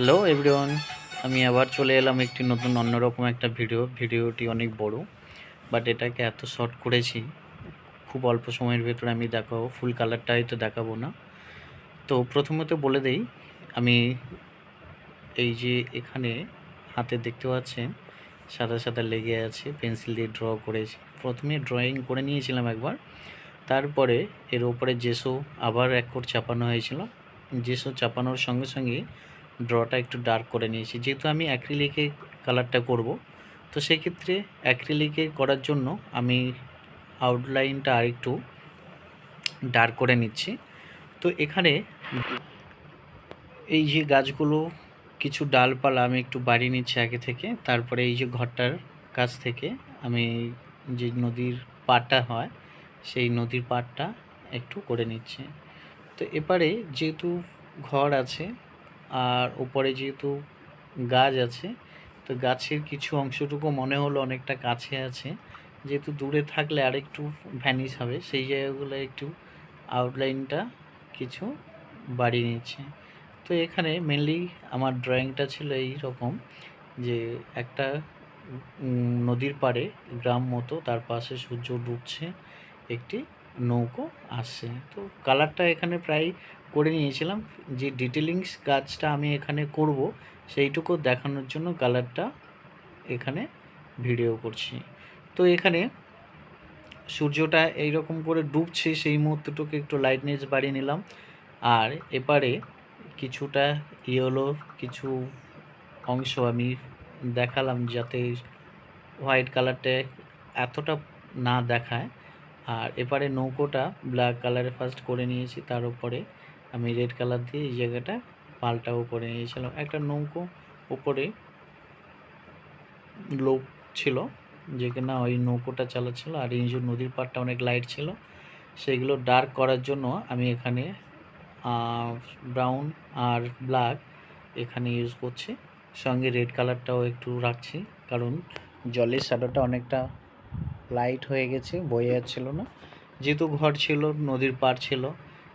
Hello everyone, আমি আবার চলে এলাম একটি নতুন অন্যরকম একটা ভিডিওটি অনেক বড়, বাট এটাকে এত শর্ট করেছি খুব অল্প সময়ের ভেতরে আমি দেখাবো। ফুল কালারটা হয়তো দেখাবো না। তো প্রথমত বলে দেই, আমি এই যে এখানে হাতে দেখতে পাচ্ছেন সাদা সাদা লেগে আছে, পেন্সিল দিয়ে ড্র করেছি। প্রথমে ড্রয়িং করে নিয়েছিলাম একবার, তারপরে এর ওপরে জেসো আবার এক কোট চাপানো হয়েছিল। জেসো চাপানোর সঙ্গে সঙ্গে ড্রটা একটু ডার্ক করে নিয়েছি, যেহেতু আমি অ্যাক্রিলিকে কালারটা করব। তো সেক্ষেত্রে অ্যাক্রিলিকে করার জন্য আমি আউটলাইনটা আরেকটু ডার্ক করে নিচ্ছি। তো এখানে এই যে গাছগুলো কিছু ডালপালা আমি একটু বাড়িয়ে নিচ্ছি আগে থেকে। তারপরে এই যে ঘরটার কাছ থেকে আমি যে নদীর পাড়টা হয় সেই নদীর পাড়টা একটু করে নিচ্ছি। তো এপারে যেহেতু ঘর আছে আর উপরে যেহেতু গাছ আছে, তো গাছের কিছু অংশটুকু মনে হলো অনেকটা কাছে আছে, যেহেতু দূরে থাকলে আর একটু ভ্যানিশ হবে, সেই জায়গাগুলো একটু আউটলাইনটা কিছু বাড়িয়ে নিচ্ছে। তো এখানে মেনলি আমার ড্রয়িংটা ছিল এই রকম যে একটা নদীর পাড়ে গ্রাম মতো, তার পাশে সূর্য ডুবছে, একটি নৌকো আসছে। তো কালারটা এখানে প্রায় করে নিয়েছিলাম। যে ডিটেলিংস কাজটা আমি এখানে করব সেইটুকু দেখানোর জন্য কালারটা এখানে ভিডিও করছি। তো এখানে সূর্যটা এইরকম করে ডুবছে, সেই মুহূর্তটুকু একটু লাইটনেস বাড়িয়ে নিলাম। আর এপারে কিছুটা ইয়েলো কিছু অংশ আমি দেখালাম, যাতে হোয়াইট কালারটা এতটা না দেখায়। আর এপারে নৌকোটা ব্ল্যাক কালারে ফার্স্ট করে নিয়েছি, তার উপরে আমি রেড কালার দিয়ে এই জায়গাটা পালটাও করে নিয়েছিলাম। একটা নৌকো উপরে লোক ছিল যে কিনা ওই নৌকোটা চালাচ্ছিল, আর এই যে নদীর পাড়টা অনেক লাইট ছিল, সেগুলো ডার্ক করার জন্য আমি এখানে ব্রাউন আর ব্ল্যাক এখানে ইউজ করছি, সঙ্গে রেড কালারটাও একটু রাখছি, কারণ জলের শ্যাডোটা অনেকটা লাইট হয়ে গেছে, বয়ে যাচ্ছিল না। যেহেতু ঘর ছিল, নদীর পাড় ছিল,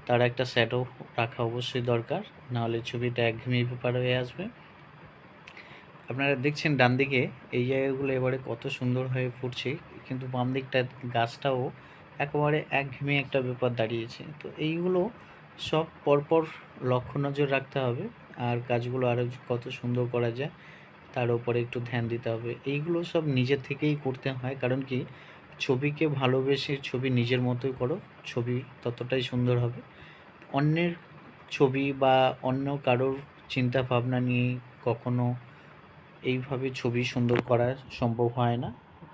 তার একটা শ্যাডো রাখা অবশ্যই দরকার, নাহলে ছবিটা একঘেয়েমি ব্যাপার হয়ে আসবে। আপনারা দেখছেন ডান দিকে এই জায়গাগুলো এবারে কত সুন্দর হয়ে ফুটছে, কিন্তু বাম দিকটা গাছটাও একেবারে একঘেয়েমি একটা ব্যাপার দাঁড়িয়েছে। তো এইগুলো সব পরপর লক্ষ্য নজর রাখতে হবে, আর কাজগুলো আরও কত সুন্দর করা যায় তার উপরে একটু ধ্যান দিতে হবে। এইগুলো সব নিজের থেকেই করতে হয়, কারণ কি ছবিকে ভালোবেসে ছবি নিজের মতোই করো, ছবি ততটাই সুন্দর হবে। অন্যের ছবি বা অন্য কারোর চিন্তা ভাবনা নিয়ে কখনো এইভাবে ছবি সুন্দর করা সম্ভব হয় না,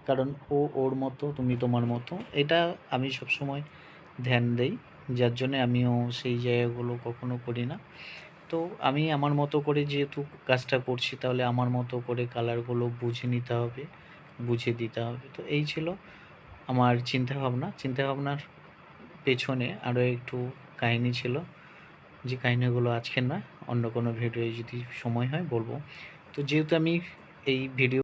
কারণ ও ওর মতো, তুমি তোমার মতো, এটা আমি সবসময় ধ্যান দেই, যার জন্যে আমিও সেই জায়গাগুলো কখনো করি না। তো আমি আমার মতো করে যেহেতু কাজটা করছি, তাহলে আমার মতো করে কালারগুলো বুঝে নিতে হবে, বুঝে দিতে হবে। তো এই ছিল আমার চিন্তাভাবনার পেছনে আরও একটু কাহিনী ছিল, যে কাহিনীগুলো আজকের নয়, অন্য কোনো ভিডিওয় যদি সময় হয় বলবো। তো যেহেতু আমি এই ভিডিও